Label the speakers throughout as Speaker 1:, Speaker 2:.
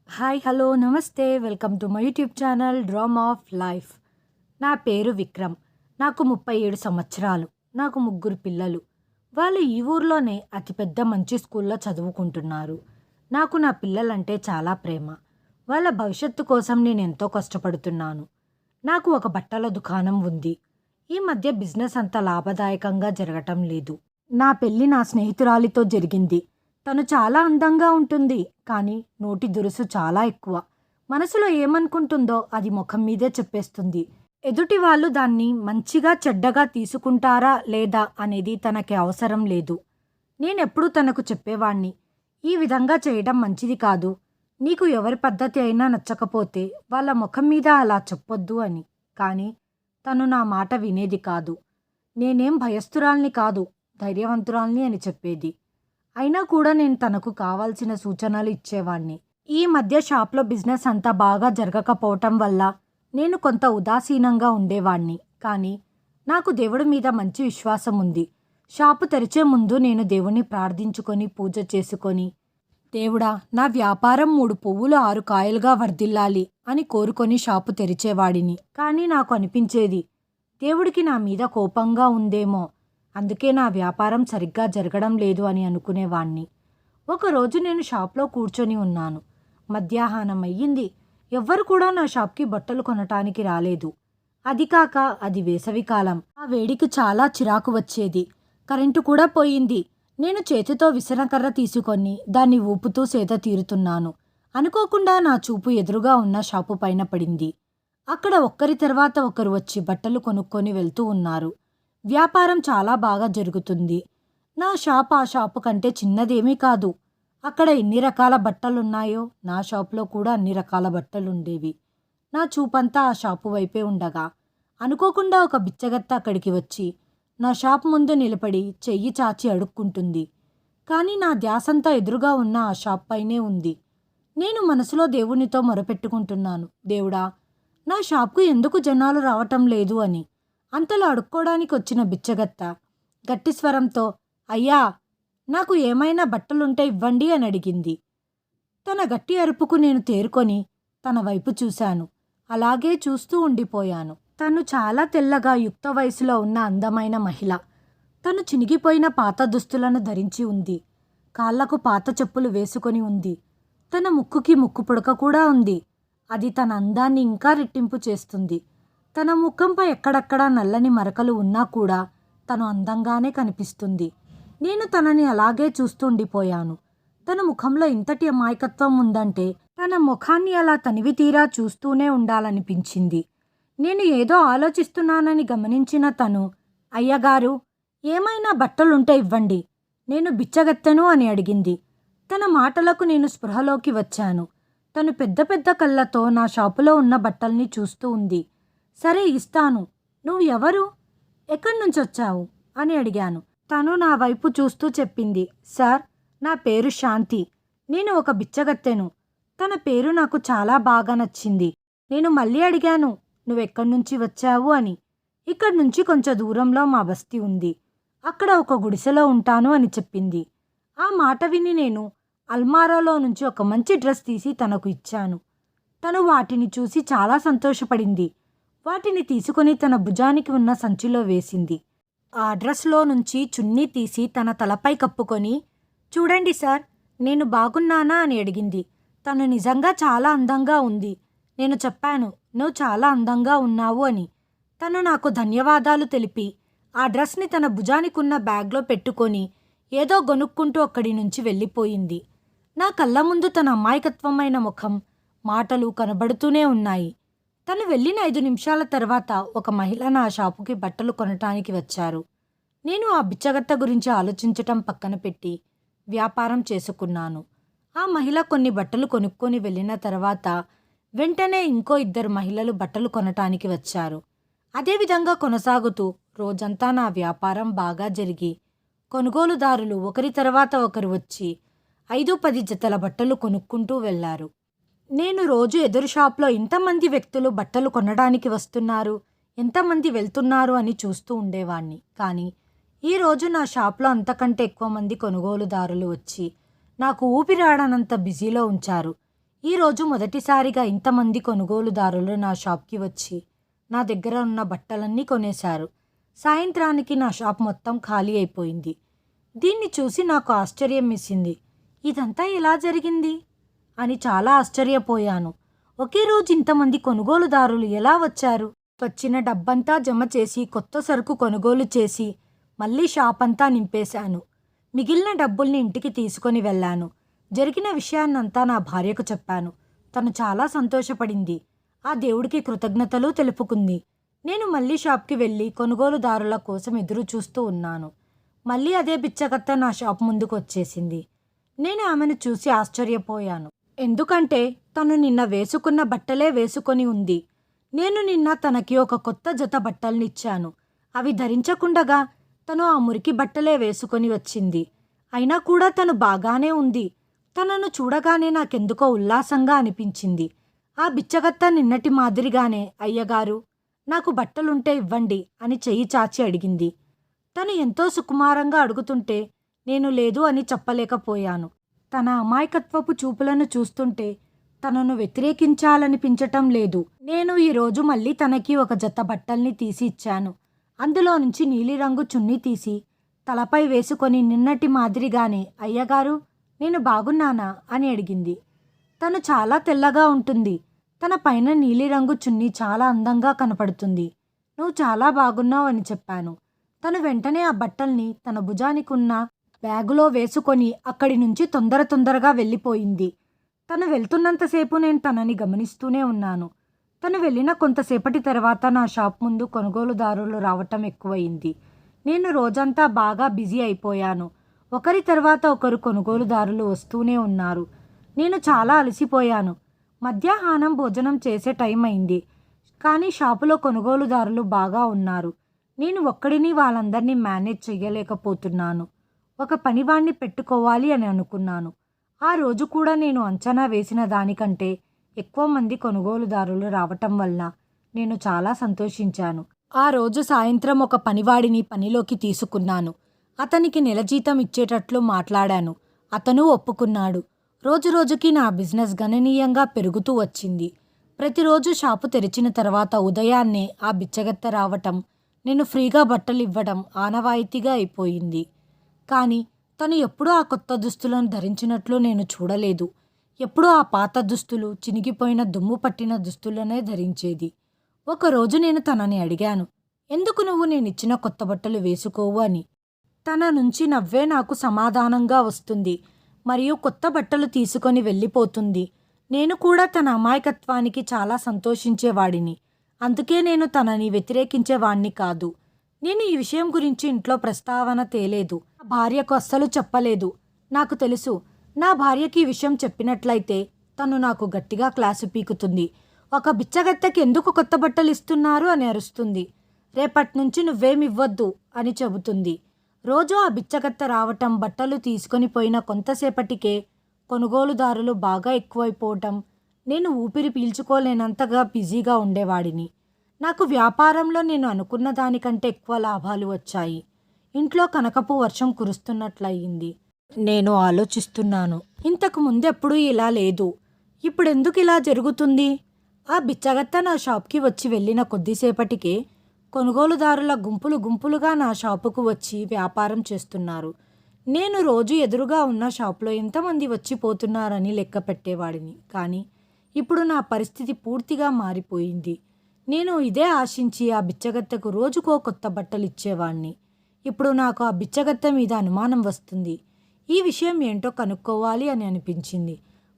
Speaker 1: Hi hello నమస్తే welcome to my YouTube channel drama of life. నా పేరు విక్రమ్. నాకు 37 సంవత్సరాలు. నాకు ముగ్గురు పిల్లలు. వాళ్ళు ఈ ఊర్లోనే అతిపెద్ద మంచి స్కూల్లో చదువుకుంటున్నారు. నాకు నా పిల్లలంటే చాలా ప్రేమ. వాళ్ళ భవిష్యత్తు కోసం నేను ఎంతో కష్టపడుతున్నాను. నాకు ఒక బట్టల దుకాణం ఉంది. ఈ మధ్య బిజినెస్ అంత లాభదాయకంగా జరగటం లేదు. నా పెళ్లి నా స్నేహితురాలితో జరిగింది. తను చాలా అందంగా ఉంటుంది, కానీ నోటి దురుసు చాలా ఎక్కువ. మనసులో ఏమనుకుంటుందో అది ముఖం మీదే చెప్పేస్తుంది. ఎదుటి వాళ్ళు దాన్ని మంచిగా చెడ్డగా తీసుకుంటారా లేదా అనేది తనకి అవసరం లేదు. నేనెప్పుడూ తనకు చెప్పేవాణ్ణి, ఈ విధంగా చేయడం మంచిది కాదు. నీకు ఎవరి పద్ధతి అయినా నచ్చకపోతే వాళ్ళ ముఖం మీద అలా చెప్పొద్దు అని. కానీ తను నా మాట వినేది కాదు. నేనేం భయస్థురాల్ని కాదు, ధైర్యవంతురాల్ని అని చెప్పేది. అయినా కూడా నేను తనకు కావాల్సిన సూచనలు ఇచ్చేవాణ్ణి. ఈ మధ్య షాప్లో బిజినెస్ అంతా బాగా జరగకపోవటం వల్ల నేను కొంత ఉదాసీనంగా ఉండేవాణ్ణి. కానీ నాకు దేవుడి మీద మంచి విశ్వాసం ఉంది. షాపు తెరిచే ముందు నేను దేవుణ్ణి ప్రార్థించుకొని పూజ చేసుకొని, దేవుడా, నా వ్యాపారం 3 పువ్వులు 6 కాయలుగా వర్ధిల్లాలి అని కోరుకొని షాపు తెరిచేవాడిని. కానీ నాకు అనిపించేది, దేవుడికి నా మీద కోపంగా ఉందేమో, అందుకే నా వ్యాపారం సరిగ్గా జరగడం లేదు అని అనుకునేవాణ్ణి. ఒకరోజు నేను షాప్లో కూర్చొని ఉన్నాను. మధ్యాహ్నం అయ్యింది. ఎవ్వరు కూడా నా షాప్కి బట్టలు కొనటానికి రాలేదు. అది కాక అది వేసవికాలం. ఆ వేడికి చాలా చిరాకు వచ్చేది. కరెంటు కూడా పోయింది. నేను చేతితో విసనకర్ర తీసుకొని దాన్ని ఊపుతూ సేద తీరుతున్నాను. అనుకోకుండా నా చూపు ఎదురుగా ఉన్న షాపు పైన పడింది. అక్కడ ఒక్కరి తర్వాత ఒకరు వచ్చి బట్టలు కొనుక్కొని వెళ్తూ ఉన్నారు. వ్యాపారం చాలా బాగా జరుగుతుంది. నా షాప్ ఆ షాపు కంటే చిన్నదేమీ కాదు. అక్కడ ఎన్ని రకాల బట్టలున్నాయో నా షాపులో కూడా అన్ని రకాల బట్టలుండేవి. నా చూపంతా ఆ షాపు వైపే ఉండగా అనుకోకుండా ఒక బిచ్చగత్త అక్కడికి వచ్చి నా షాప్ ముందు నిలబడి చెయ్యి చాచి అడుక్కుంటుంది. కానీ నా ధ్యాసంతా ఎదురుగా ఉన్న ఆ షాప్ పైనే ఉంది. నేను మనసులో దేవునితో మొరపెట్టుకుంటున్నాను, దేవుడా, నా షాప్కు ఎందుకు జనాలు రావటం లేదు అని. అంతలో అడుక్కోడానికి వచ్చిన బిచ్చగత్త గట్టి స్వరంతో, అయ్యా, నాకు ఏమైనా బట్టలుంటే ఇవ్వండి అని అడిగింది. తన గట్టి అరుపుకు నేను తేరుకొని తన వైపు చూశాను. అలాగే చూస్తూ ఉండిపోయాను. తను చాలా తెల్లగా యుక్త వయసులో ఉన్న అందమైన మహిళ. తను చినిగిపోయిన పాత దుస్తులను ధరించి ఉంది. కాళ్లకు పాత చెప్పులు వేసుకొని ఉంది. తన ముక్కుకి ముక్కు పుడక కూడా ఉంది. అది తన అందాన్ని ఇంకా రెట్టింపు చేస్తుంది. తన ముఖంపై ఎక్కడక్కడా నల్లని మరకలు ఉన్నా కూడా తను అందంగానే కనిపిస్తుంది. నేను తనని అలాగే చూస్తుండిపోయాను. తన ముఖంలో ఇంతటి అమాయకత్వం ఉందంటే తన ముఖాన్ని అలా తనివి తీరా చూస్తూనే ఉండాలనిపించింది. నేను ఏదో ఆలోచిస్తున్నానని గమనించిన తను, అయ్యగారు, ఏమైనా బట్టలుంటే ఇవ్వండి, నేను బిచ్చగత్తెను అని అడిగింది. తన మాటలకు నేను స్పృహలోకి వచ్చాను. తను పెద్ద పెద్ద కళ్ళతో నా షాపులో ఉన్న బట్టల్ని చూస్తూ ఉంది. సరే, ఇస్తాను. నువ్వు ఎవరు, ఎక్కడి నుంచి వచ్చావు అని అడిగాను. తను నా వైపు చూస్తూ చెప్పింది, సార్, నా పేరు శాంతి. నేను ఒక బిచ్చగత్తెను. తన పేరు నాకు చాలా బాగా నచ్చింది. నేను మళ్ళీ అడిగాను, నువ్వెక్కడి నుంచి వచ్చావు అని. ఇక్కడి నుంచి కొంచెం దూరంలో మా బస్తీ ఉంది. అక్కడ ఒక గుడిసెలో ఉంటాను అని చెప్పింది. ఆ మాట విని నేను అల్మారాలో నుంచి ఒక మంచి డ్రెస్ తీసి తనకు ఇచ్చాను. తను వాటిని చూసి చాలా సంతోషపడింది. వాటిని తీసుకొని తన భుజానికి ఉన్న సంచిలో వేసింది. ఆ డ్రెస్లో నుంచి చున్నీ తీసి తన తలపై కప్పుకొని, చూడండి సార్, నేను బాగున్నానా అని అడిగింది. తను నిజంగా చాలా అందంగా ఉంది. నేను చెప్పాను, నువ్వు చాలా అందంగా ఉన్నావు అని. తను నాకు ధన్యవాదాలు తెలిపి ఆ డ్రెస్ని తన భుజానికున్న బ్యాగ్లో పెట్టుకొని ఏదో గొనుక్కుంటూ అక్కడి నుంచి వెళ్ళిపోయింది. నా కళ్ళ ముందు తన అమాయకత్వమైన ముఖం, మాటలు కనబడుతూనే ఉన్నాయి. తను వెళ్ళిన 5 నిమిషాల తర్వాత ఒక మహిళ నా షాపుకి బట్టలు కొనటానికి వచ్చారు. నేను ఆ బిచ్చగత్త గురించి ఆలోచించటం పక్కన పెట్టి వ్యాపారం చేసుకున్నాను. ఆ మహిళ కొన్ని బట్టలు కొనుక్కొని వెళ్ళిన తర్వాత వెంటనే ఇంకో 2 మహిళలు బట్టలు కొనటానికి వచ్చారు. అదేవిధంగా కొనసాగుతూ రోజంతా నా వ్యాపారం బాగా జరిగి కొనుగోలుదారులు ఒకరి తర్వాత ఒకరు వచ్చి 5-10 జతల బట్టలు కొనుక్కుంటూ వెళ్లారు. నేను రోజు ఎదురు షాప్లో ఇంతమంది వ్యక్తులు బట్టలు కొనడానికి వస్తున్నారు, ఎంతమంది వెళ్తున్నారు అని చూస్తూ ఉండేవాణ్ణి. కానీ ఈరోజు నా షాప్లో అంతకంటే ఎక్కువ మంది కొనుగోలుదారులు వచ్చి నాకు ఊపిరాడనంత బిజీలో ఉంచారు. ఈరోజు మొదటిసారిగా ఇంతమంది కొనుగోలుదారులు నా షాప్కి వచ్చి నా దగ్గర ఉన్న బట్టలన్నీ కొనేశారు. సాయంత్రానికి నా షాప్ మొత్తం ఖాళీ అయిపోయింది. దీన్ని చూసి నాకు ఆశ్చర్యం వేసింది. ఇదంతా ఎలా జరిగింది అని చాలా ఆశ్చర్యపోయాను. ఒకే రోజు ఇంతమంది కొనుగోలుదారులు ఎలా వచ్చారు? వచ్చిన డబ్బంతా జమ చేసి కొత్త సరుకు కొనుగోలు చేసి మళ్ళీ షాప్ అంతా నింపేశాను. మిగిలిన డబ్బుల్ని ఇంటికి తీసుకొని వెళ్ళాను. జరిగిన విషయాన్నంతా నా భార్యకు చెప్పాను. తను చాలా సంతోషపడింది. ఆ దేవుడికి కృతజ్ఞతలు తెలుపుకుంది. నేను మళ్ళీ షాప్కి వెళ్ళి కొనుగోలుదారుల కోసం ఎదురు చూస్తూ ఉన్నాను. మళ్ళీ అదే బిచ్చగత్త నా షాప్ ముందుకు వచ్చేసింది. నేను ఆమెను చూసి ఆశ్చర్యపోయాను. ఎందుకంటే తను నిన్న వేసుకున్న బట్టలే వేసుకొని ఉంది. నేను నిన్న తనకి ఒక కొత్త జత బట్టల్నిచ్చాను. అవి ధరించకుండగా తను ఆ మురికి బట్టలే వేసుకొని వచ్చింది. అయినా కూడా తను బాగానే ఉంది. తనను చూడగానే నాకెందుకో ఉల్లాసంగా అనిపించింది. ఆ బిచ్చగత్త నిన్నటి మాదిరిగానే అయ్యగారు నాకు బట్టలుంటే ఇవ్వండి అని చెయ్యి చాచి అడిగింది. తను ఎంతో సుకుమారంగా అడుగుతుంటే నేను లేదు అని చెప్పలేకపోయాను. తన అమాయకత్వపు చూపులను చూస్తుంటే తనను వ్యతిరేకించాలనిపించటం లేదు. నేను ఈరోజు మళ్ళీ తనకి ఒక జత బట్టల్ని తీసి ఇచ్చాను. అందులో నుంచి నీలిరంగు చున్నీ తీసి తలపై వేసుకొని నిన్నటి మాదిరిగానే అయ్యగారు నేను బాగున్నానా అని అడిగింది. తను చాలా తెల్లగా ఉంటుంది. తన పైన నీలిరంగు చున్నీ చాలా అందంగా కనపడుతుంది. నువ్వు చాలా బాగున్నావు అని చెప్పాను. తను వెంటనే ఆ బట్టల్ని తన భుజానికున్న బ్యాగులో వేసుకొని అక్కడి నుంచి తొందరగా వెళ్ళిపోయింది. తను వెళ్తున్నంతసేపు నేను తనని గమనిస్తూనే ఉన్నాను. తను వెళ్ళిన కొంతసేపటి తర్వాత నా షాప్ ముందు కొనుగోలుదారులు రావటం ఎక్కువయింది. నేను రోజంతా బాగా బిజీ అయిపోయాను. ఒకరి తర్వాత ఒకరు కొనుగోలుదారులు వస్తూనే ఉన్నారు. నేను చాలా అలసిపోయాను. మధ్యాహ్నం భోజనం చేసే టైం అయింది. కానీ షాపులో కొనుగోలుదారులు బాగా ఉన్నారు. నేను ఒక్కడిని వాళ్ళందరినీ మేనేజ్ చెయ్యలేకపోతున్నాను. ఒక పనివాణ్ణి పెట్టుకోవాలి అని అనుకున్నాను. ఆ రోజు కూడా నేను అంచనా వేసిన దానికంటే ఎక్కువ మంది కొనుగోలుదారులు రావటం వల్ల నేను చాలా సంతోషించాను. ఆ రోజు సాయంత్రం ఒక పనివాడిని పనిలోకి తీసుకున్నాను. అతనికి నెల జీతం ఇచ్చేటట్లు మాట్లాడాను. అతను ఒప్పుకున్నాడు. రోజురోజుకి నా బిజినెస్ గణనీయంగా పెరుగుతూ వచ్చింది. ప్రతిరోజు షాపు తెరిచిన తర్వాత ఉదయాన్నే ఆ బిచ్చగత్త రావటం, నేను ఫ్రీగా బట్టలు ఇవ్వడం ఆనవాయితీగా అయిపోయింది. కానీ తను ఎప్పుడూ ఆ కొత్త దుస్తులను ధరించినట్లు నేను చూడలేదు. ఎప్పుడూ ఆ పాత దుస్తులు, చినిగిపోయిన దుమ్ము పట్టిన దుస్తులనే ధరించేది. ఒకరోజు నేను తనని అడిగాను, ఎందుకు నువ్వు నేనిచ్చిన కొత్త బట్టలు వేసుకోవు అని. తన నుంచి నవ్వే నాకు సమాధానంగా వస్తుంది మరియు కొత్త బట్టలు తీసుకొని వెళ్ళిపోతుంది. నేను కూడా తన అమాయకత్వానికి చాలా సంతోషించేవాడిని. అందుకే నేను తనని వ్యతిరేకించేవాణ్ణి కాదు. నేను ఈ విషయం గురించి ఇంట్లో ప్రస్తావన తేలేదు. నా భార్యకు అస్సలు చెప్పలేదు. నాకు తెలుసు, నా భార్యకి ఈ విషయం చెప్పినట్లయితే తను నాకు గట్టిగా క్లాసు పీకుతుంది. ఒక బిచ్చగత్తెకి ఎందుకు కొత్త బట్టలు ఇస్తున్నారు అని అరుస్తుంది. రేపట్నుంచి నువ్వేమివ్వద్దు అని చెబుతుంది. రోజు ఆ బిచ్చగత్త రావటం, బట్టలు తీసుకొని పోయిన కొంతసేపటికే కొనుగోలుదారులు బాగా ఎక్కువైపోవటం, నేను ఊపిరి పీల్చుకోలేనంతగా బిజీగా ఉండేవాడిని. నాకు వ్యాపారంలో నేను అనుకున్న దానికంటే ఎక్కువ లాభాలు వచ్చాయి. ఇంట్లో కనకపు వర్షం కురుస్తున్నట్లయింది. నేను ఆలోచిస్తున్నాను, ఇంతకు ముందెప్పుడూ ఇలా లేదు. ఇప్పుడెందుకు ఇలా జరుగుతుంది? ఆ బిచ్చగత్త నా షాప్కి వచ్చి వెళ్ళిన కొద్దిసేపటికే కొనుగోలుదారుల గుంపులుగా నా షాపుకు వచ్చి వ్యాపారం చేస్తున్నారు. నేను రోజు ఎదురుగా ఉన్న షాప్లో ఎంతమంది వచ్చిపోతున్నారని లెక్క పెట్టేవాడిని. కానీ ఇప్పుడు నా పరిస్థితి పూర్తిగా మారిపోయింది. నేను ఇదే ఆశించి ఆ బిచ్చగత్తెకు రోజుకో కొత్త బట్టలు ఇచ్చేవాణ్ణి. ఇప్పుడు నాకు ఆ బిచ్చగత్తె మీద అనుమానం వస్తుంది. ఈ విషయం ఏంటో కనుక్కోవాలి అని అనిపించింది.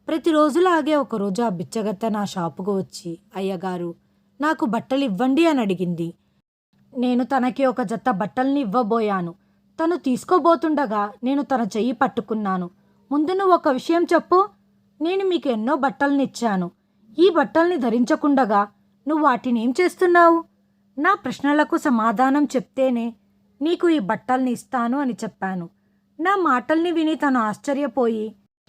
Speaker 1: ప్రతిరోజులాగే ఒకరోజు ఆ బిచ్చగత్తె నా షాపుకు వచ్చి, అయ్యగారు నాకు బట్టలు ఇవ్వండి అని అడిగింది. నేను తనకి ఒక జత బట్టల్ని ఇవ్వబోయాను. తను తీసుకోబోతుండగా నేను తన చెయ్యి పట్టుకున్నాను. ముందు నువ్వు ఒక విషయం చెప్పు. నేను మీకు ఎన్నో బట్టల్ని ఇచ్చాను. ఈ బట్టల్ని ధరించకుండగా నువ్వు వాటిని ఏం చేస్తున్నావు? నా ప్రశ్నలకు సమాధానం చెప్తేనే నీకు ఈ బట్టల్ని ఇస్తాను అని చెప్పాను. నా మాటల్ని విని తను ఆశ్చర్యపోయి,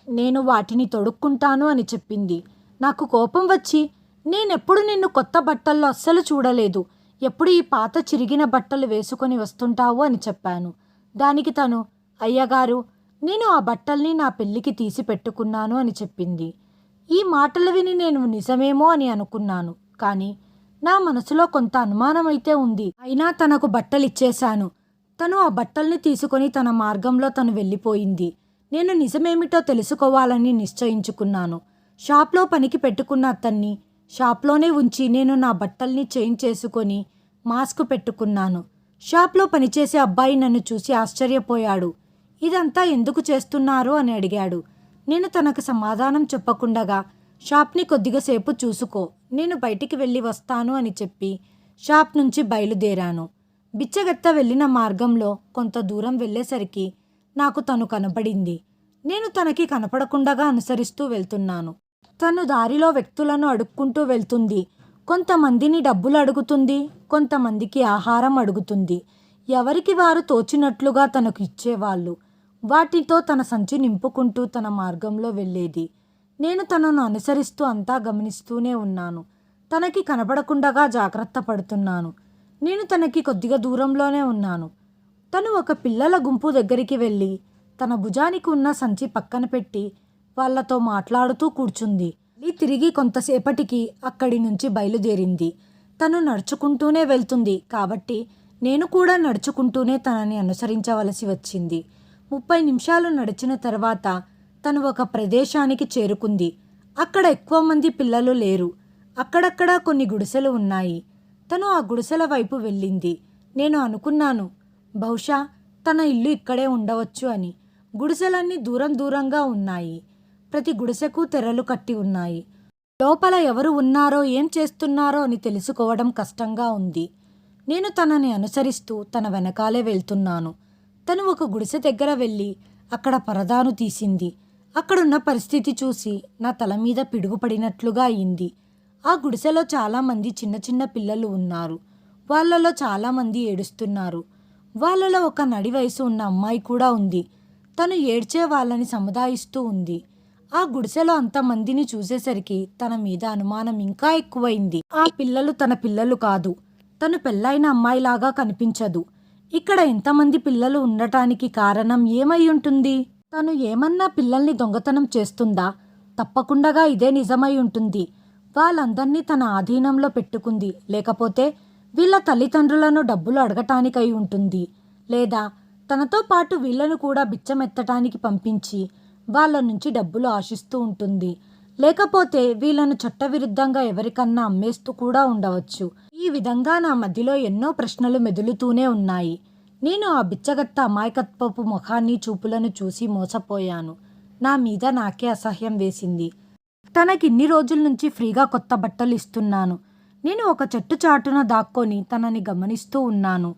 Speaker 1: నేను వాటిని తొడుక్కుంటాను అని చెప్పింది. నాకు కోపం వచ్చి, నేనెప్పుడు నిన్ను కొత్త బట్టల్లో అస్సలు చూడలేదు. ఎప్పుడు ఈ పాత చిరిగిన బట్టలు వేసుకొని వస్తుంటావు అని చెప్పాను. దానికి తను, అయ్యగారు నేను ఆ బట్టల్ని నా పెళ్ళికి తీసి పెట్టుకున్నాను అని చెప్పింది. ఈ మాటలు విని నేను నిజమేమో అని అనుకున్నాను. కానీ నా మనసులో కొంత అనుమానమైతే ఉంది. అయినా తనకు బట్టలిచ్చేశాను. తను ఆ బట్టల్ని తీసుకొని తన మార్గంలో తను వెళ్ళిపోయింది. నేను నిజమేమిటో తెలుసుకోవాలని నిశ్చయించుకున్నాను. షాప్లో పనికి పెట్టుకున్న అతన్ని షాప్లోనే ఉంచి నేను నా బట్టల్ని చేంజ్ చేసుకొని మాస్క్ పెట్టుకున్నాను. షాప్లో పనిచేసే అబ్బాయి నన్ను చూసి ఆశ్చర్యపోయాడు. ఇదంతా ఎందుకు చేస్తున్నారు అని అడిగాడు. నేను తనకు సమాధానం చెప్పకుండగా షాప్ని కొద్దిగా సేపు చూసుకో, నేను బయటికి వెళ్ళి వస్తాను అని చెప్పి షాప్ నుంచి బయలుదేరాను. బిచ్చగత్త వెళ్ళిన మార్గంలో కొంత దూరం వెళ్ళేసరికి నాకు తను కనపడింది. నేను తనకి కనపడకుండగా అనుసరిస్తూ వెళ్తున్నాను. తను దారిలో వ్యక్తులను అడుక్కుంటూ వెళ్తుంది. కొంతమందిని డబ్బులు అడుగుతుంది, కొంతమందికి ఆహారం అడుగుతుంది. ఎవరికి వారు తోచినట్లుగా తనకు ఇచ్చేవాళ్ళు. వాటితో తన సంచి నింపుకుంటూ తన మార్గంలో వెళ్ళేది. నేను తనను అనుసరిస్తూ అంతా గమనిస్తూనే ఉన్నాను. తనకి కనపడకుండగా జాగ్రత్త పడుతున్నాను. నేను తనకి కొద్దిగా దూరంలోనే ఉన్నాను. తను ఒక పిల్లల గుంపు దగ్గరికి వెళ్ళి తన భుజానికి ఉన్న సంచి పక్కన పెట్టి వాళ్ళతో మాట్లాడుతూ కూర్చుంది. తిరిగి కొంతసేపటికి అక్కడి నుంచి బయలుదేరింది. తను నడుచుకుంటూనే వెళ్తుంది కాబట్టి నేను కూడా నడుచుకుంటూనే తనని అనుసరించవలసి వచ్చింది. 30 నిమిషాలు నడిచిన తర్వాత తను ఒక ప్రదేశానికి చేరుకుంది. అక్కడ ఎక్కువ మంది పిల్లలు లేరు. అక్కడక్కడ కొన్ని గుడిసెలు ఉన్నాయి. తను ఆ గుడిసెల వైపు వెళ్ళింది. నేను అనుకున్నాను, బహుశా తన ఇల్లు ఇక్కడే ఉండవచ్చు అని. గుడిసెలన్నీ దూరం దూరంగా ఉన్నాయి. ప్రతి గుడిసెకు తెరలు కట్టి ఉన్నాయి. లోపల ఎవరు ఉన్నారో ఏం చేస్తున్నారో అని తెలుసుకోవడం కష్టంగా ఉంది. నేను తనని అనుసరిస్తూ తన వెనకాలే వెళ్తున్నాను. తను ఒక గుడిసె దగ్గర వెళ్ళి అక్కడ పరదాను తీసింది. అక్కడున్న పరిస్థితి చూసి నా తల మీద పిడుగుపడినట్లుగా అయింది. ఆ గుడిసెలో చాలామంది చిన్న చిన్న పిల్లలు ఉన్నారు. వాళ్ళలో చాలామంది ఏడుస్తున్నారు. వాళ్ళలో ఒక నడి వయసు ఉన్న అమ్మాయి కూడా ఉంది. తను ఏడ్చే వాళ్ళని సముదాయిస్తూ ఉంది. ఆ గుడిసెలో అంతమందిని చూసేసరికి తన మీద అనుమానం ఇంకా ఎక్కువైంది. ఆ పిల్లలు తన పిల్లలు కాదు. తను పెళ్ళైన అమ్మాయిలాగా కనిపించదు. ఇక్కడ ఎంతమంది పిల్లలు ఉండటానికి కారణం ఏమై ఉంటుంది? తను ఏమన్నా పిల్లల్ని దొంగతనం చేస్తుందా? తప్పకుండా ఇదే నిజమై ఉంటుంది. వాళ్ళందర్నీ తన ఆధీనంలో పెట్టుకుంది. లేకపోతే వీళ్ళ తల్లిదండ్రులను డబ్బులు అడగటానికై ఉంటుంది. లేదా తనతో పాటు వీళ్ళను కూడా బిచ్చమెత్తటానికి పంపించి వాళ్ళ నుంచి డబ్బులు ఆశిస్తూ ఉంటుంది. లేకపోతే వీళ్ళను చట్టవిరుద్ధంగా ఎవరికన్నా అమ్మేస్తూ కూడా ఉండవచ్చు. ఈ విధంగా నా మధ్యలో ఎన్నో ప్రశ్నలు మెదులుతూనే ఉన్నాయి. నేను ఆ బిచ్చగత్త అమాయకత్వపు ముఖాన్ని చూపులను చూసి మోసపోయాను. నా మీద నాకే అసహ్యం వేసింది. తనకిన్ని రోజుల నుంచి ఫ్రీగా కొత్త బట్టలు ఇస్తున్నాను. నేను ఒక చెట్టు చాటున దాక్కొని తనని గమనిస్తూ ఉన్నాను.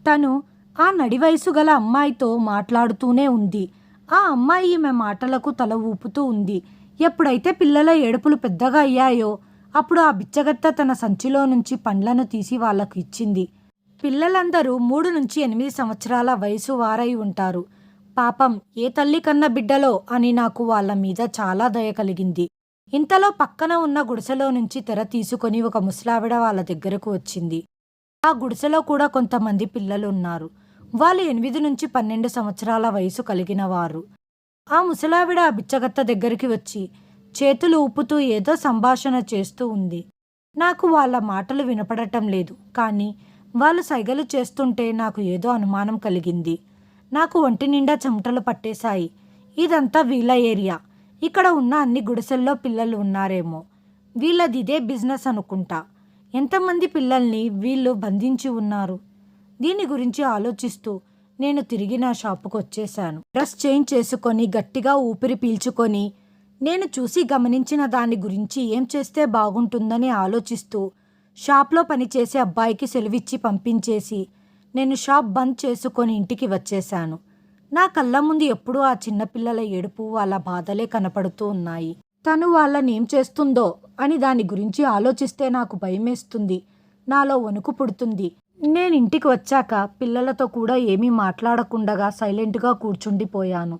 Speaker 1: తను ఆ నడి వయసు గల అమ్మాయితో మాట్లాడుతూనే ఉంది. ఆ అమ్మాయి ఈమె మాటలకు తల ఊపుతూ ఉంది. ఎప్పుడైతే పిల్లల ఏడుపులు పెద్దగా అయ్యాయో అప్పుడు ఆ బిచ్చగత్త తన సంచిలో నుంచి పండ్లను తీసి వాళ్లకు ఇచ్చింది. పిల్లలందరూ 3 నుంచి 8 సంవత్సరాల వయసు వారై ఉంటారు. పాపం ఏ తల్లి కన్న బిడ్డలో అని నాకు వాళ్ళ మీద చాలా దయ కలిగింది. ఇంతలో పక్కన ఉన్న గుడిసెలో నుంచి తెర తీసుకొని ఒక ముసలావిడ వాళ్ళ దగ్గరకు వచ్చింది. ఆ గుడిసెలో కూడా కొంతమంది పిల్లలు ఉన్నారు. వాళ్ళు 8 నుంచి 12 సంవత్సరాల వయసు కలిగిన వారు. ఆ ముసలావిడ ఆ బిచ్చగత్త దగ్గరికి వచ్చి చేతులు ఊపుతూ ఏదో సంభాషణ చేస్తూ ఉంది. నాకు వాళ్ళ మాటలు వినపడటం లేదు. కానీ వాళ్ళు సైగలు చేస్తుంటే నాకు ఏదో అనుమానం కలిగింది. నాకు ఒంటి నిండా చెమటలు పట్టేశాయి. ఇదంతా వీళ్ళ ఏరియా. ఇక్కడ ఉన్న అన్ని గుడిసెల్లో పిల్లలు ఉన్నారేమో. వీళ్ళదిదే బిజినెస్ అనుకుంటా. ఎంతమంది పిల్లల్ని వీళ్ళు బంధించి ఉన్నారు? దీని గురించి ఆలోచిస్తూ నేను తిరిగి నా షాపుకు వచ్చేశాను. డ్రెస్ చేంజ్ చేసుకొని గట్టిగా ఊపిరి పీల్చుకొని నేను చూసి గమనించిన దాని గురించి ఏం చేస్తే బాగుంటుందని ఆలోచిస్తూ షాప్లో పనిచేసే అబ్బాయికి సెలవిచ్చి పంపించేసి నేను షాప్ బంద్ చేసుకొని ఇంటికి వచ్చేశాను. నా కళ్ళ ముందు ఎప్పుడూ ఆ చిన్నపిల్లల ఏడుపు, వాళ్ళ బాధలే కనపడుతూ ఉన్నాయి. తను వాళ్ళని ఏం చేస్తుందో అని దాని గురించి ఆలోచిస్తే నాకు భయమేస్తుంది. నాలో వణుకు పుడుతుంది. నేను ఇంటికి వచ్చాక పిల్లలతో కూడా ఏమీ మాట్లాడకుండగా సైలెంట్గా కూర్చుండిపోయాను.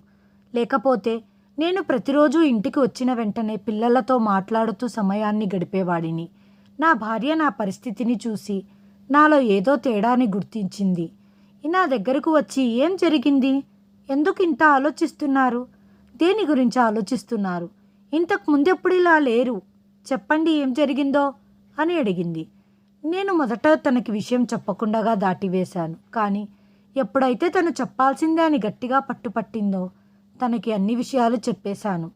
Speaker 1: లేకపోతే నేను ప్రతిరోజు ఇంటికి వచ్చిన వెంటనే పిల్లలతో మాట్లాడుతూ సమయాన్ని గడిపేవాడిని. నా భార్య నా పరిస్థితిని చూసి నాలో ఏదో తేడాని గుర్తించింది. నా దగ్గరకు వచ్చి ఏం జరిగింది? ఎందుకు ఇంత ఆలోచిస్తున్నారు? దేని గురించి ఆలోచిస్తున్నారు? ఇంతకు ముందెప్పుడు ఇలా లేరు, చెప్పండి ఏం జరిగిందో అని అడిగింది. నేను మొదట తనకి విషయం చెప్పకుండా దాటివేశాను. కానీ ఎప్పుడైతే తను చెప్పాల్సిందే అని గట్టిగా పట్టుపట్టిందో తనకి అన్ని విషయాలు చెప్పేశాను.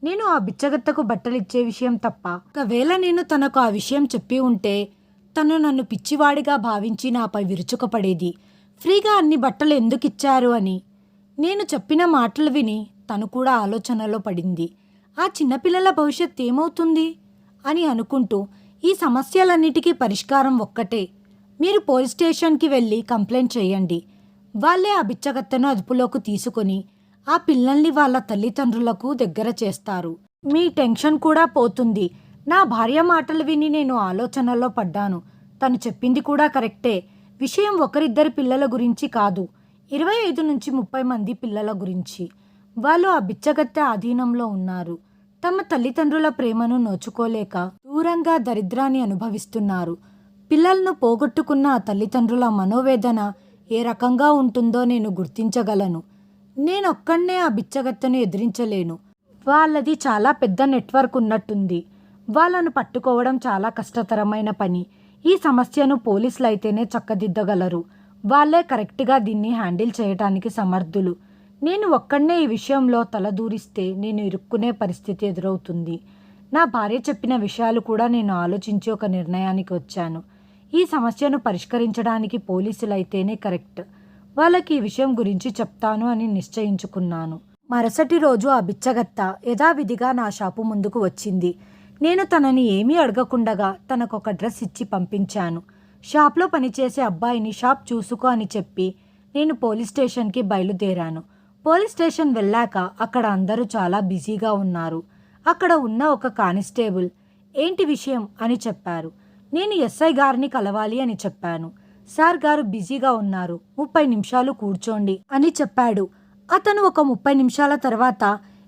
Speaker 1: నేను ఆ బిచ్చగత్తకు బట్టలిచ్చే విషయం తప్ప ఒకవేళ నేను తనకు ఆ విషయం చెప్పి ఉంటే తను నన్ను పిచ్చివాడిగా భావించి నాపై విరుచుకపడేది. ఫ్రీగా అన్ని బట్టలు ఎందుకు ఇచ్చారు అని. నేను చెప్పిన మాటలు విని తను కూడా ఆలోచనలో పడింది. ఆ చిన్నపిల్లల భవిష్యత్ ఏమవుతుంది అని అనుకుంటూ, ఈ సమస్యలన్నిటికీ పరిష్కారం ఒక్కటే, మీరు పోలీస్ స్టేషన్కి వెళ్ళి కంప్లైంట్ చేయండి. వాళ్ళే ఆ బిచ్చగత్తెను అదుపులోకి తీసుకొని ఆ పిల్లల్ని వాళ్ళ తల్లిదండ్రులకు దగ్గర చేస్తారు. మీ టెన్షన్ కూడా పోతుంది. నా భార్య మాటలు విని నేను ఆలోచనలో పడ్డాను. తను చెప్పింది కూడా కరెక్టే. విషయం ఒకరిద్దరి పిల్లల గురించి కాదు, 25 నుంచి 30 మంది పిల్లల గురించి. వాళ్ళు ఆ బిచ్చగత్తె ఆధీనంలో ఉన్నారు. తమ తల్లిదండ్రుల ప్రేమను నోచుకోలేక దూరంగా దరిద్రాన్ని అనుభవిస్తున్నారు. పిల్లలను పోగొట్టుకున్న ఆ తల్లిదండ్రుల మనోవేదన ఏ రకంగా ఉంటుందో నేను గుర్తించగలను. నేనొక్కడే ఆ బిచ్చగత్తెను ఎదిరించలేను. వాళ్ళది చాలా పెద్ద నెట్వర్క్ ఉన్నట్టుంది. వాళ్ళను పట్టుకోవడం చాలా కష్టతరమైన పని. ఈ సమస్యను పోలీసులు అయితేనే చక్కదిద్దగలరు. వాళ్ళే కరెక్ట్గా దీన్ని హ్యాండిల్ చేయటానికి సమర్థులు. నేను ఒక్కడే ఈ విషయంలో తలదూరిస్తే నేను ఇరుక్కునే పరిస్థితి ఎదురవుతుంది. నా భార్య చెప్పిన విషయాలు కూడా నేను ఆలోచించి ఒక నిర్ణయానికి వచ్చాను. ఈ సమస్యను పరిష్కరించడానికి పోలీసులైతేనే కరెక్ట్. వాళ్ళకి ఈ విషయం గురించి చెప్తాను అని నిశ్చయించుకున్నాను. మరుసటి రోజు ఆ బిచ్చగత్త యథావిధిగా నా షాపు ముందుకు వచ్చింది. నేను తనని ఏమీ అడగకుండగా తనకొక డ్రెస్ ఇచ్చి పంపించాను. షాప్లో పనిచేసే అబ్బాయిని షాప్ చూసుకో అని చెప్పి నేను పోలీస్ స్టేషన్కి బయలుదేరాను. పోలీస్ స్టేషన్ వెళ్ళాక అక్కడ అందరూ చాలా బిజీగా ఉన్నారు. అక్కడ ఉన్న ఒక కానిస్టేబుల్ ఏంటి విషయం అని చెప్పారు. నేను ఎస్ఐ గారిని కలవాలి అని చెప్పాను. సార్ గారు బిజీగా ఉన్నారు, 30 నిమిషాలు కూర్చోండి అని చెప్పాడు. అతను ఒక 30 నిమిషాల తర్వాత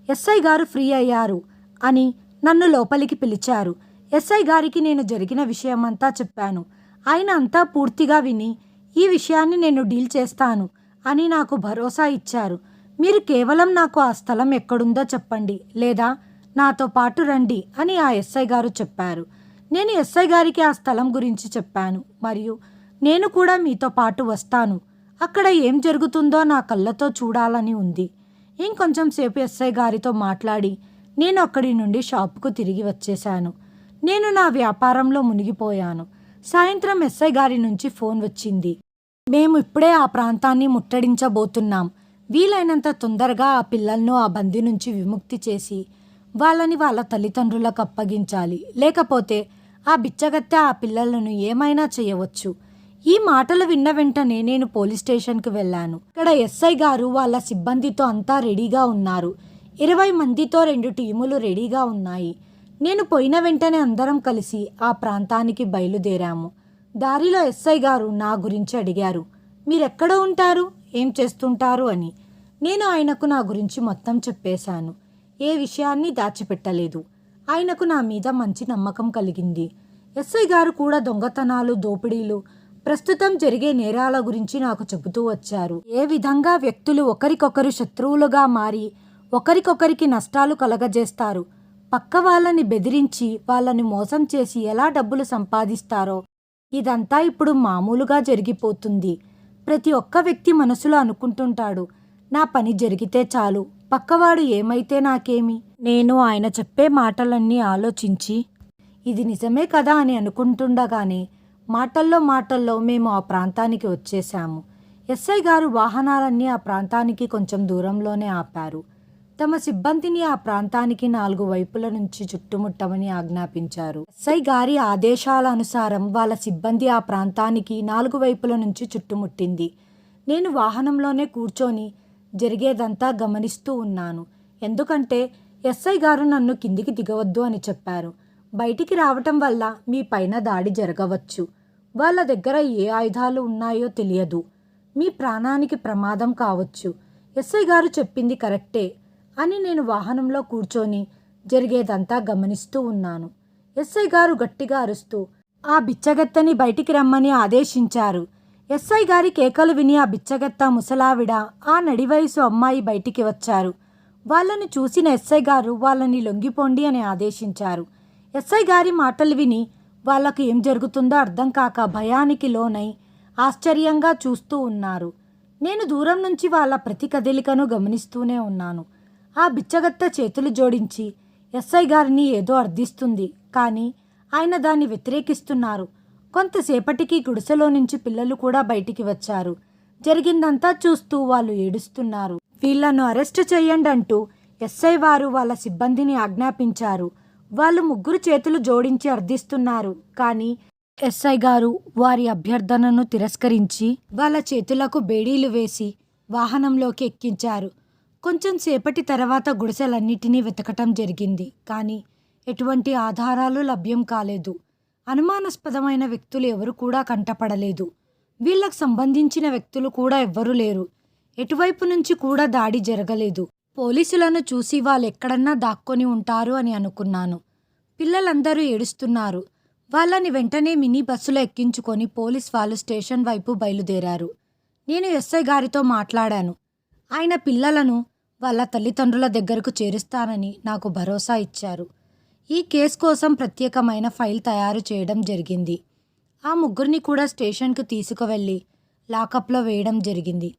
Speaker 1: ఎస్ఐ గారు ఫ్రీ అయ్యారు అని నన్ను లోపలికి పిలిచారు. ఎస్ఐ గారికి నేను జరిగిన విషయమంతా చెప్పాను. ఆయన అంతా పూర్తిగా విని ఈ విషయాన్ని నేను డీల్ చేస్తాను అని నాకు భరోసా ఇచ్చారు. మీరు కేవలం నాకు ఆ స్థలం ఎక్కడుందో చెప్పండి, లేదా నాతో పాటు రండి అని ఆ ఎస్ఐ గారు చెప్పారు. నేను ఎస్ఐ గారికి ఆ స్థలం గురించి చెప్పాను. మరియు నేను కూడా మీతో పాటు వస్తాను. అక్కడ ఏం జరుగుతుందో నా కళ్ళతో చూడాలని ఉంది. ఇంకొంచెం సేపు ఎస్ఐ గారితో మాట్లాడి నేను అక్కడి నుండి షాపుకు తిరిగి వచ్చేశాను. నేను నా వ్యాపారంలో మునిగిపోయాను. సాయంత్రం ఎస్ఐ గారి నుంచి ఫోన్ వచ్చింది. మేము ఇప్పుడే ఆ ప్రాంతాన్ని ముట్టడించబోతున్నాం. వీలైనంత తొందరగా ఆ పిల్లలను ఆ బందీ నుంచి విముక్తి చేసి వాళ్ళని వాళ్ళ తల్లిదండ్రులకు అప్పగించాలి. లేకపోతే ఆ బిచ్చగత్తె ఆ పిల్లలను ఏమైనా చేయవచ్చు. ఈ మాటలు విన్న వెంటనే నేను పోలీస్ స్టేషన్కి వెళ్ళాను. ఇక్కడ ఎస్ఐ గారు వాళ్ళ సిబ్బందితో అంతా రెడీగా ఉన్నారు. 20 మందితో 2 టీములు రెడీగా ఉన్నాయి. నేను పోయిన వెంటనే అందరం కలిసి ఆ ప్రాంతానికి బయలుదేరాము. దారిలో ఎస్ఐ గారు నా గురించి అడిగారు. మీరెక్కడ ఉంటారు, ఏం చేస్తుంటారు అని. నేను ఆయనకు నా గురించి మొత్తం చెప్పేశాను. ఏ విషయాన్ని దాచిపెట్టలేదు. ఆయనకు నా మీద మంచి నమ్మకం కలిగింది. ఎస్ఐ గారు కూడా దొంగతనాలు, దోపిడీలు, ప్రస్తుతం జరిగే నేరాల గురించి నాకు చెబుతూ వచ్చారు. ఏ విధంగా వ్యక్తులు ఒకరికొకరు శత్రువులుగా మారి ఒకరికొకరికి నష్టాలు కలగజేస్తారు, పక్క వాళ్ళని బెదిరించి వాళ్ళని మోసం చేసి ఎలా డబ్బులు సంపాదిస్తారో ఇదంతా ఇప్పుడు మామూలుగా జరిగిపోతుంది. ప్రతి ఒక్క వ్యక్తి మనసులో అనుకుంటుంటాడు, నా పని జరిగితే చాలు, పక్కవాడు ఏమైతే నాకేమి. నేను ఆయన చెప్పే మాటలన్నీ ఆలోచించి ఇది నిజమే కదా అని అనుకుంటుండగానే మాటల్లో మేము ఆ ప్రాంతానికి వచ్చేశాము. ఎస్ఐ గారు వాహనాలన్నీ ఆ ప్రాంతానికి కొంచెం దూరంలోనే ఆపారు. తమ సిబ్బందిని ఆ ప్రాంతానికి 4 వైపుల నుంచి చుట్టుముట్టమని ఆజ్ఞాపించారు. ఎస్ఐ గారి ఆదేశాల అనుసారం వాళ్ళ సిబ్బంది ఆ ప్రాంతానికి 4 వైపుల నుంచి చుట్టుముట్టింది. నేను వాహనంలోనే కూర్చొని జరిగేదంతా గమనిస్తూ ఉన్నాను. ఎందుకంటే ఎస్ఐ గారు నన్ను కిందికి దిగవద్దు అని చెప్పారు. బయటికి రావటం వల్ల మీ పైన దాడి జరగవచ్చు. వాళ్ళ దగ్గర ఏ ఆయుధాలు ఉన్నాయో తెలియదు. మీ ప్రాణానికి ప్రమాదం కావచ్చు. ఎస్ఐ గారు చెప్పింది కరెక్టే అని నేను వాహనంలో కూర్చొని జరిగేదంతా గమనిస్తూ ఉన్నాను. ఎస్ఐ గారు గట్టిగా అరుస్తూ ఆ బిచ్చగత్తని బయటికి రమ్మని ఆదేశించారు. ఎస్ఐ గారి కేకలు విని ఆ బిచ్చగత్త, ముసలావిడ, ఆ నడివయసు అమ్మాయి బయటికి వచ్చారు. వాళ్ళని చూసిన ఎస్ఐ గారు వాళ్ళని లొంగిపోండి అని ఆదేశించారు. ఎస్ఐ గారి మాటలు విని వాళ్ళకు ఏం జరుగుతుందో అర్థం కాక భయానికి లోనై ఆశ్చర్యంగా చూస్తూ ఉన్నారు. నేను దూరం నుంచి వాళ్ళ ప్రతి కదలికను గమనిస్తూనే ఉన్నాను. ఆ బిచ్చగత్త చేతులు జోడించి ఎస్ఐ గారిని ఏదో అర్థిస్తుంది, కానీ ఆయన దాన్ని వ్యతిరేకిస్తున్నారు. కొంతసేపటికి గుడిసెలో నుంచి పిల్లలు కూడా బయటికి వచ్చారు. జరిగిందంతా చూస్తూ వాళ్ళు ఏడుస్తున్నారు. వీళ్లను అరెస్టు చేయండి అంటూ ఎస్ఐ వారు వాళ్ళ సిబ్బందిని ఆజ్ఞాపించారు. వాళ్ళు ముగ్గురు చేతులు జోడించి అర్థిస్తున్నారు, కానీ ఎస్ఐ గారు వారి అభ్యర్థనను తిరస్కరించి వాళ్ళ చేతులకు బేడీలు వేసి వాహనంలోకి ఎక్కించారు. కొంచెం సేపటి తర్వాత గుడిసెలన్నిటినీ వెతకటం జరిగింది, కానీ ఎటువంటి ఆధారాలు లభ్యం కాలేదు. అనుమానాస్పదమైన వ్యక్తులు ఎవరు కూడా కంటపడలేదు. వీళ్ళకు సంబంధించిన వ్యక్తులు కూడా ఎవ్వరూ లేరు. ఎటువైపు నుంచి కూడా దాడి జరగలేదు. పోలీసులను చూసి వాళ్ళెక్కడన్నా దాక్కొని ఉంటారు అని అనుకున్నాను. పిల్లలందరూ ఏడుస్తున్నారు. వాళ్ళని వెంటనే మినీ బస్సులో ఎక్కించుకొని పోలీస్ వాళ్ళు స్టేషన్ వైపు బయలుదేరారు. నేను ఎస్ఐ గారితో మాట్లాడాను. ఆయన పిల్లలను వాళ్ళ తల్లిదండ్రుల దగ్గరకు చేరుస్తానని నాకు భరోసా ఇచ్చారు. ఈ కేసు కోసం ప్రత్యేకమైన ఫైల్ తయారు చేయడం జరిగింది. ఆ ముగ్గురిని కూడా స్టేషన్కు తీసుకువెళ్ళి లాకప్లో వేయడం జరిగింది.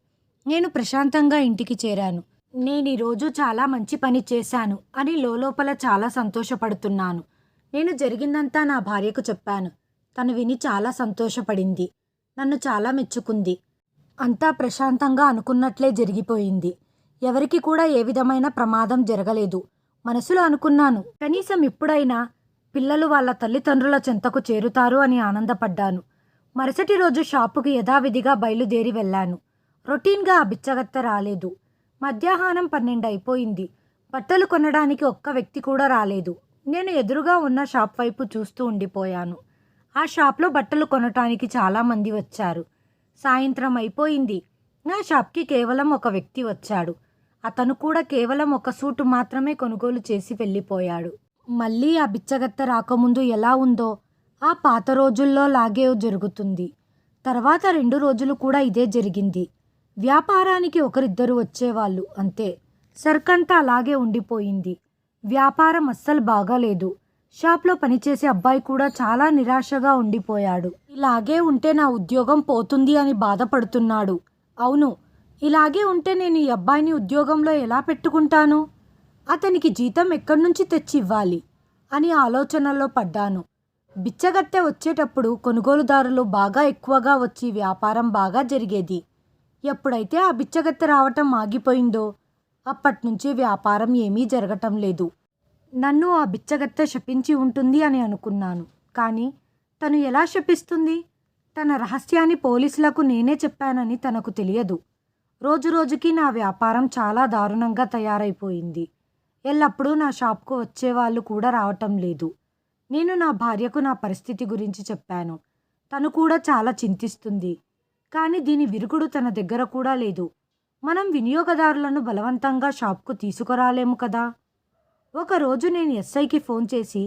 Speaker 1: నేను ప్రశాంతంగా ఇంటికి చేరాను. నేను ఈరోజు చాలా మంచి పని చేశాను అని లోపల చాలా సంతోషపడుతున్నాను. నేను జరిగిందంతా నా భార్యకు చెప్పాను. తను విని చాలా సంతోషపడింది. నన్ను చాలా మెచ్చుకుంది. అంతా ప్రశాంతంగా అనుకున్నట్లే జరిగిపోయింది. ఎవరికి కూడా ఏ విధమైన ప్రమాదం జరగలేదు. మనసులో అనుకున్నాను, కనీసం ఇప్పుడైనా పిల్లలు వాళ్ళ తల్లిదండ్రుల చెంతకు చేరుతారు అని ఆనందపడ్డాను. మరుసటి రోజు షాపుకి యథావిధిగా బయలుదేరి వెళ్ళాను. రొటీన్గా ఆ బిచ్చగత్త రాలేదు. మధ్యాహ్నం 12 అయిపోయింది. బట్టలు కొనడానికి ఒక్క వ్యక్తి కూడా రాలేదు. నేను ఎదురుగా ఉన్న షాప్ వైపు చూస్తూ ఉండిపోయాను. ఆ షాప్లో బట్టలు కొనటానికి చాలామంది వచ్చారు. సాయంత్రం అయిపోయింది. నా షాప్కి కేవలం ఒక వ్యక్తి వచ్చాడు. అతను కూడా కేవలం ఒక సూటు మాత్రమే కొనుగోలు చేసి వెళ్ళిపోయాడు. మళ్ళీ ఆ బిచ్చగత్త రాకముందు ఎలా ఉందో ఆ పాత రోజుల్లో లాగే జరుగుతుంది. తర్వాత 2 రోజులు కూడా ఇదే జరిగింది. వ్యాపారానికి ఒకరిద్దరు వచ్చేవాళ్ళు, అంతే. సర్కంతా అలాగే ఉండిపోయింది. వ్యాపారం అస్సలు బాగాలేదు. షాప్లో పనిచేసే అబ్బాయి కూడా చాలా నిరాశగా ఉండిపోయాడు. ఇలాగే ఉంటే నా ఉద్యోగం పోతుంది అని బాధపడుతున్నాడు. అవును, ఇలాగే ఉంటే నేను ఈ అబ్బాయిని ఉద్యోగంలో ఎలా పెట్టుకుంటాను? అతనికి జీతం ఎక్కడి నుంచి తెచ్చి ఇవ్వాలి అని ఆలోచనలో పడ్డాను. బిచ్చగత్తె వచ్చేటప్పుడు కొనుగోలుదారులు బాగా ఎక్కువగా వచ్చి వ్యాపారం బాగా జరిగేది. ఎప్పుడైతే ఆ బిచ్చగత్తె రావటం ఆగిపోయిందో అప్పట్నుంచి వ్యాపారం ఏమీ జరగటం లేదు. నన్ను ఆ బిచ్చగత్తె శపించి ఉంటుంది అని అనుకున్నాను. కానీ తను ఎలా శపిస్తుంది? తన రహస్యాన్ని పోలీసులకు నేనే చెప్పానని తనకు తెలియదు. రోజురోజుకి నా వ్యాపారం చాలా దారుణంగా తయారైపోయింది. ఎల్లప్పుడూ నా షాప్కు వచ్చేవాళ్ళు కూడా రావటం లేదు. నేను నా భార్యకు నా పరిస్థితి గురించి చెప్పాను. తను కూడా చాలా చింతిస్తుంది. కానీ దీని విరుగుడు తన దగ్గర కూడా లేదు. మనం వినియోగదారులను బలవంతంగా షాప్కు తీసుకురాలేము కదా. ఒకరోజు నేను ఎస్ఐకి ఫోన్ చేసి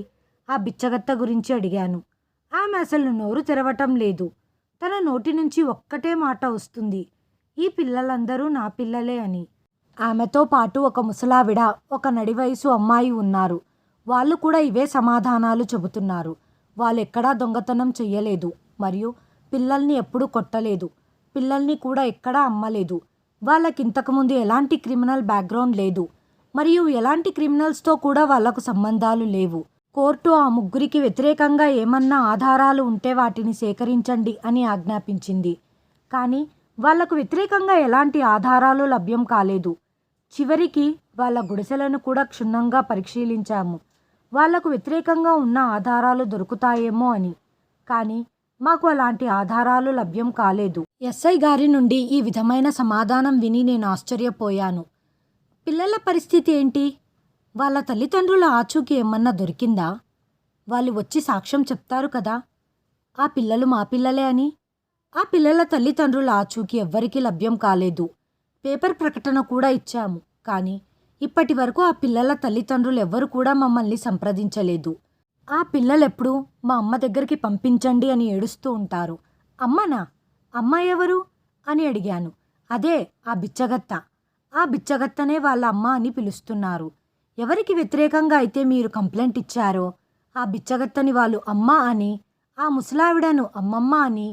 Speaker 1: ఆ బిచ్చగత్త గురించి అడిగాను. ఆమె అసలు నోరు తెరవటం లేదు. తన నోటి నుంచి ఒక్కటే మాట వస్తుంది, ఈ పిల్లలందరూ నా పిల్లలే అని. ఆమెతో పాటు ఒక ముసలావిడ, ఒక నడివయసు అమ్మాయి ఉన్నారు. వాళ్ళు కూడా ఇవే సమాధానాలు చెబుతున్నారు. వాళ్ళు ఎక్కడా దొంగతనం చెయ్యలేదు, మరియు పిల్లల్ని ఎప్పుడూ కొట్టలేదు. పిల్లల్ని కూడా ఎక్కడా అమ్మలేదు. వాళ్ళకింతకుముందు ఎలాంటి క్రిమినల్ బ్యాక్గ్రౌండ్ లేదు, మరియు ఎలాంటి క్రిమినల్స్తో కూడా వాళ్లకు సంబంధాలు లేవు. కోర్టు ఆ ముగ్గురికి వ్యతిరేకంగా ఏమన్నా ఆధారాలు ఉంటే వాటిని సేకరించండి అని ఆజ్ఞాపించింది. కానీ వాళ్లకు వ్యతిరేకంగా ఎలాంటి ఆధారాలు లభ్యం కాలేదు. చివరికి వాళ్ళ గుడిసెలను కూడా క్షుణ్ణంగా పరిశీలించాము, వాళ్లకు వ్యతిరేకంగా ఉన్న ఆధారాలు దొరుకుతాయేమో అని. కానీ మాకు అలాంటి ఆధారాలు లభ్యం కాలేదు. ఎస్ఐ గారి నుండి ఈ విధమైన సమాధానం విని నేను ఆశ్చర్యపోయాను. పిల్లల పరిస్థితి ఏంటి? వాళ్ళ తల్లిదండ్రుల ఆచూకీ ఏమన్నా దొరికిందా? వాళ్ళు వచ్చి సాక్ష్యం చెప్తారు కదా, ఆ పిల్లలు మా పిల్లలే అని. ఆ పిల్లల తల్లిదండ్రుల ఆచూకీ ఎవ్వరికీ లభ్యం కాలేదు. పేపర్ ప్రకటన కూడా ఇచ్చాము, కానీ ఇప్పటి వరకు ఆ పిల్లల తల్లిదండ్రులు ఎవ్వరు కూడా మమ్మల్ని సంప్రదించలేదు. ఆ పిల్లలెప్పుడు మా అమ్మ దగ్గరికి పంపించండి అని ఏడుస్తూ ఉంటారు. అమ్మనా? అమ్మ ఎవరు అని అడిగాను. అదే ఆ బిచ్చగత్త. ఆ బిచ్చగత్తనే వాళ్ళ అమ్మ అని పిలుస్తున్నారు. ఎవరికి వ్యతిరేకంగా అయితే మీరు కంప్లైంట్ ఇచ్చారో ఆ బిచ్చగత్తని వాళ్ళు అమ్మ అని, ఆ ముసలావిడను అమ్మమ్మ అని,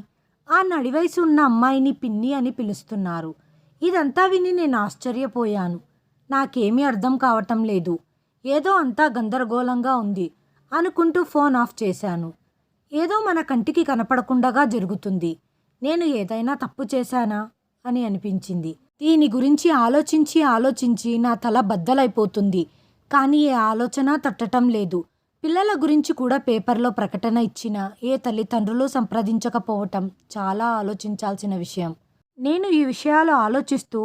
Speaker 1: ఆ నడివయసు ఉన్న అమ్మాయిని పిన్ని అని పిలుస్తున్నారు. ఇదంతా విని నేను ఆశ్చర్యపోయాను. నాకేమీ అర్థం కావటం లేదు. ఏదో అంతా గందరగోళంగా ఉంది అనుకుంటూ ఫోన్ ఆఫ్ చేశాను. ఏదో మన కంటికి కనపడకుండగా జరుగుతుంది. నేను ఏదైనా తప్పు చేశానా అని అనిపించింది. దీని గురించి ఆలోచించి ఆలోచించి నా తల బద్దలైపోతుంది. కానీ ఏ ఆలోచన తట్టటం లేదు. పిల్లల గురించి కూడా పేపర్లో ప్రకటన ఇచ్చిన ఏ తల్లిదండ్రులు సంప్రదించకపోవటం చాలా ఆలోచించాల్సిన విషయం. నేను ఈ విషయాలు ఆలోచిస్తూ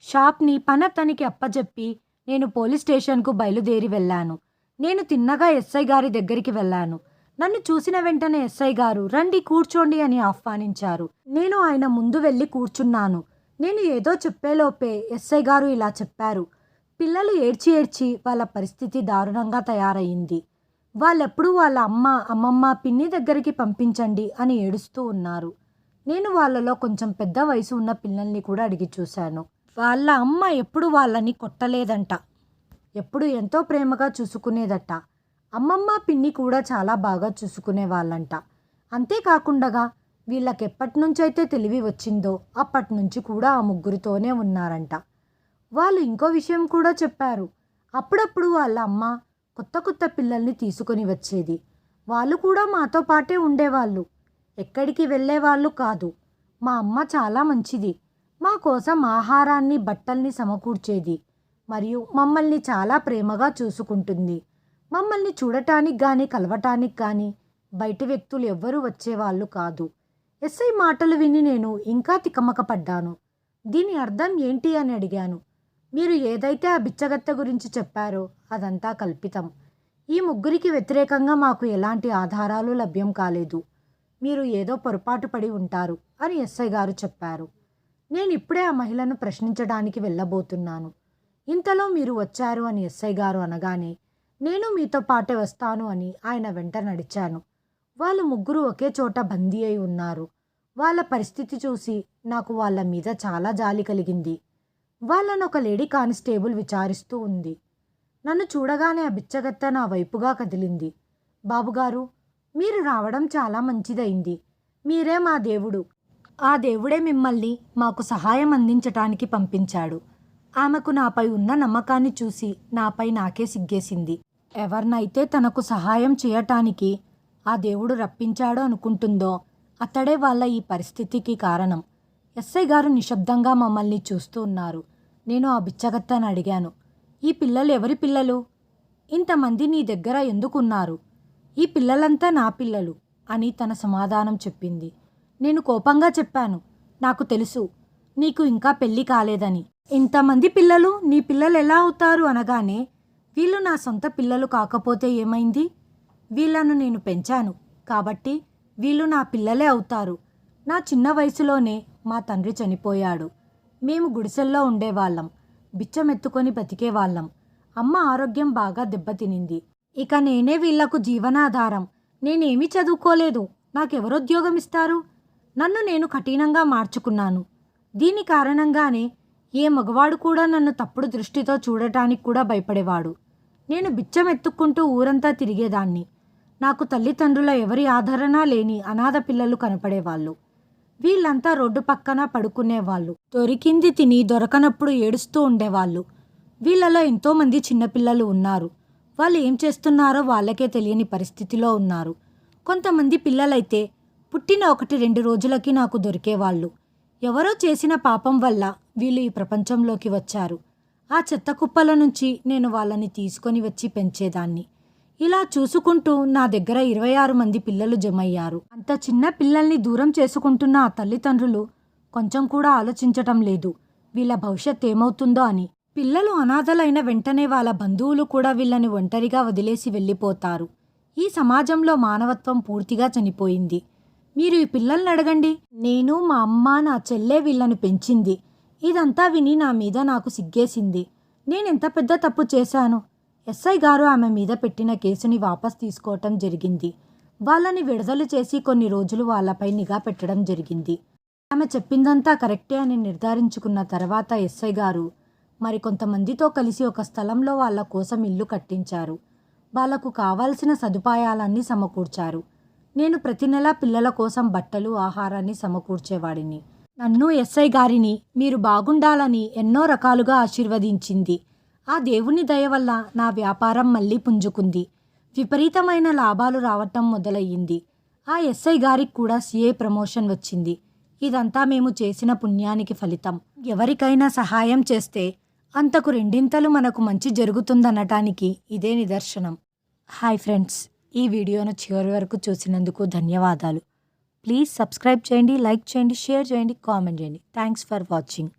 Speaker 1: షాప్ని పనతనికి అప్పజెప్పి నేను పోలీస్ స్టేషన్కు బయలుదేరి వెళ్ళాను. నేను తిన్నగా ఎస్ఐ గారి దగ్గరికి వెళ్ళాను. నన్ను చూసిన వెంటనే ఎస్ఐ గారు రండి కూర్చోండి అని ఆహ్వానించారు. నేను ఆయన ముందు వెళ్ళి కూర్చున్నాను. నేను ఏదో చెప్పేలోపే ఎస్ఐ గారు ఇలా చెప్పారు. పిల్లలు ఏడ్చి ఏడ్చి వాళ్ళ పరిస్థితి దారుణంగా తయారయ్యింది. వాళ్ళెప్పుడు వాళ్ళ అమ్మ అమ్మమ్మ పిన్ని దగ్గరికి పంపించండి అని ఏడుస్తూ ఉన్నారు. నేను వాళ్ళలో కొంచెం పెద్ద వయసు ఉన్న పిల్లల్ని కూడా అడిగి చూశాను. వాళ్ళ అమ్మ ఎప్పుడు వాళ్ళని కొట్టలేదంట. ఎప్పుడు ఎంతో ప్రేమగా చూసుకునేదట. అమ్మమ్మ పిన్ని కూడా చాలా బాగా చూసుకునే వాళ్ళంట. అంతేకాకుండా వీళ్ళకెప్పటి నుంచైతే తెలివి వచ్చిందో అప్పటి నుంచి కూడా ఆ ముగ్గురితోనే ఉన్నారంట. వాళ్ళు ఇంకో విషయం కూడా చెప్పారు. అప్పుడప్పుడు వాళ్ళ అమ్మ కొత్త కొత్త పిల్లల్ని తీసుకొని వచ్చేది. వాళ్ళు కూడా మాతో పాటే ఉండేవాళ్ళు. ఎక్కడికి వెళ్ళేవాళ్ళు కాదు. మా అమ్మ చాలా మంచిది. మా కోసం ఆహారాన్ని బట్టల్ని సమకూర్చేది. మరియు మమ్మల్ని చాలా ప్రేమగా చూసుకుంటుంది. మమ్మల్ని చూడటానికి కానీ కలవటానికి కానీ బయట వ్యక్తులు ఎవ్వరూ వచ్చేవాళ్ళు కాదు. ఎస్ఐ మాటలు విని నేను ఇంకా తికమకపడ్డాను. దీని అర్థం ఏంటి అని అడిగాను. మీరు ఏదైతే ఆ బిచ్చగత్త గురించి చెప్పారో అదంతా కల్పితం. ఈ ముగ్గురికి వ్యతిరేకంగా మాకు ఎలాంటి ఆధారాలు లభ్యం కాలేదు. మీరు ఏదో పొరపాటు పడి ఉంటారు అని ఎస్ఐ గారు చెప్పారు. నేను ఇప్పుడే ఆ మహిళను ప్రశ్నించడానికి వెళ్ళబోతున్నాను. ఇంతలో మీరు వచ్చారు అని ఎస్ఐ గారు అనగానే నేను మీతో పాటే వస్తాను అని ఆయన వెంట నడిచాను. వాళ్ళు ముగ్గురు ఒకే చోట బందీ అయి ఉన్నారు. వాళ్ళ పరిస్థితి చూసి నాకు వాళ్ళ మీద చాలా జాలి కలిగింది. వాళ్ళను ఒక లేడీ కానిస్టేబుల్ విచారిస్తూ ఉంది. నన్ను చూడగానే ఆ బిచ్చగత్త నా వైపుగా కదిలింది. బాబుగారు, మీరు రావడం చాలా మంచిదైంది. మీరే మా దేవుడు. ఆ దేవుడే మిమ్మల్ని మాకు సహాయం అందించటానికి పంపించాడు. ఆమెకు నాపై ఉన్న నమ్మకాన్ని చూసి నాపై నాకే సిగ్గేసింది. ఎవరినైతే తనకు సహాయం చేయటానికి ఆ దేవుడు రప్పించాడో అనుకుంటుందో అతడే వాళ్ళ ఈ పరిస్థితికి కారణం. ఎస్ఐ గారు నిశ్శబ్దంగా మమ్మల్ని చూస్తూ ఉన్నారు. నేను ఆ బిచ్చగత్తని అడిగాను, ఈ పిల్లలు ఎవరి పిల్లలు? ఇంతమంది నీ దగ్గర ఎందుకున్నారు? ఈ పిల్లలంతా నా పిల్లలు అని తన సమాధానం చెప్పింది. నేను కోపంగా చెప్పాను, నాకు తెలుసు నీకు ఇంకా పెళ్లి కాలేదని. ఇంతమంది పిల్లలు నీ పిల్లలు ఎలా అవుతారు అనగానే వీళ్ళు నా సొంత పిల్లలు కాకపోతే ఏమైంది? వీళ్ళను నేను పెంచాను కాబట్టి వీళ్ళు నా పిల్లలే అవుతారు. నా చిన్న వయసులోనే మా తండ్రి చనిపోయాడు. మేము గుడిసెల్లో ఉండేవాళ్ళం. బిచ్చమెత్తుకొని బతికేవాళ్ళం. అమ్మ ఆరోగ్యం బాగా దెబ్బతినింది. ఇక నేనే వీళ్లకు జీవనాధారం. నేనేమీ చదువుకోలేదు. నాకెవరుద్యోగం ఇస్తారు? నన్ను నేను కఠినంగా మార్చుకున్నాను. దీని కారణంగానే ఏ మగవాడు కూడా నన్ను తప్పుడు దృష్టితో చూడటానికి కూడా భయపడేవాడు. నేను బిచ్చమెత్తుక్కుంటూ ఊరంతా తిరిగేదాన్ని. నాకు తల్లిదండ్రుల ఎవరి ఆదరణ లేని అనాథ పిల్లలు కనపడేవాళ్ళు. వీళ్ళంతా రోడ్డు పక్కన పడుకునేవాళ్ళు. దొరికింది తిని దొరకనప్పుడు ఏడుస్తూ ఉండేవాళ్ళు. వీళ్ళలో ఎంతోమంది చిన్నపిల్లలు ఉన్నారు. వాళ్ళు ఏం చేస్తున్నారో వాళ్ళకే తెలియని పరిస్థితిలో ఉన్నారు. కొంతమంది పిల్లలైతే పుట్టిన 1-2 రోజులకి నాకు దొరికేవాళ్ళు. ఎవరో చేసిన పాపం వల్ల వీళ్ళు ఈ ప్రపంచంలోకి వచ్చారు. ఆ చెత్త కుప్పల నుంచి నేను వాళ్ళని తీసుకొని వచ్చి పెంచేదాన్ని. ఇలా చూసుకుంటూ నా దగ్గర 26 మంది పిల్లలు జమయ్యారు. అంత చిన్న పిల్లల్ని దూరం చేసుకుంటున్న ఆ తల్లిదండ్రులు కొంచెం కూడా ఆలోచించటం లేదు వీళ్ళ భవిష్యత్ ఏమవుతుందో అని. పిల్లలు అనాథలైన వెంటనే వాళ్ళ బంధువులు కూడా వీళ్ళని ఒంటరిగా వదిలేసి వెళ్ళిపోతారు. ఈ సమాజంలో మానవత్వం పూర్తిగా చనిపోయింది. మీరు ఈ పిల్లల్ని అడగండి. నేను, మా అమ్మ, నా చెల్లె వీళ్ళని పెంచింది. ఇదంతా విని నా మీద నాకు సిగ్గేసింది. నేనెంత పెద్ద తప్పు చేశాను? ఎస్ఐ గారు ఆమె మీద పెట్టిన కేసుని వాపస్ తీసుకోవటం జరిగింది. వాళ్ళని విడుదల చేసి కొన్ని రోజులు వాళ్ళపై నిఘా పెట్టడం జరిగింది. ఆమె చెప్పిందంతా కరెక్టే అని నిర్ధారించుకున్న తర్వాత ఎస్ఐ గారు మరికొంతమందితో కలిసి ఒక స్థలంలో వాళ్ళ కోసం ఇల్లు కట్టించారు. వాళ్లకు కావాల్సిన సదుపాయాలన్నీ సమకూర్చారు. నేను ప్రతి నెలా పిల్లల కోసం బట్టలు, ఆహారాన్ని సమకూర్చేవాడిని. నన్ను ఎస్ఐ గారిని మీరు బాగుండాలని ఎన్నో రకాలుగా ఆశీర్వదించింది. ఆ దేవుని దయ వల్ల నా వ్యాపారం మళ్ళీ పుంజుకుంది. విపరీతమైన లాభాలు రావటం మొదలయ్యింది. ఆ ఎస్ఐ గారికి కూడా సిఏ ప్రమోషన్ వచ్చింది. ఇదంతా మేము చేసిన పుణ్యానికి ఫలితం. ఎవరికైనా సహాయం చేస్తే అంతకు రెండింతలు మనకు మంచి జరుగుతుందనటానికి ఇదే నిదర్శనం. హాయ్ ఫ్రెండ్స్, ఈ వీడియోను చివరి వరకు చూసినందుకు ధన్యవాదాలు. ప్లీజ్ సబ్స్క్రైబ్ చేయండి, లైక్ చేయండి, షేర్ చేయండి, కామెంట్ చేయండి. Thanks for watching.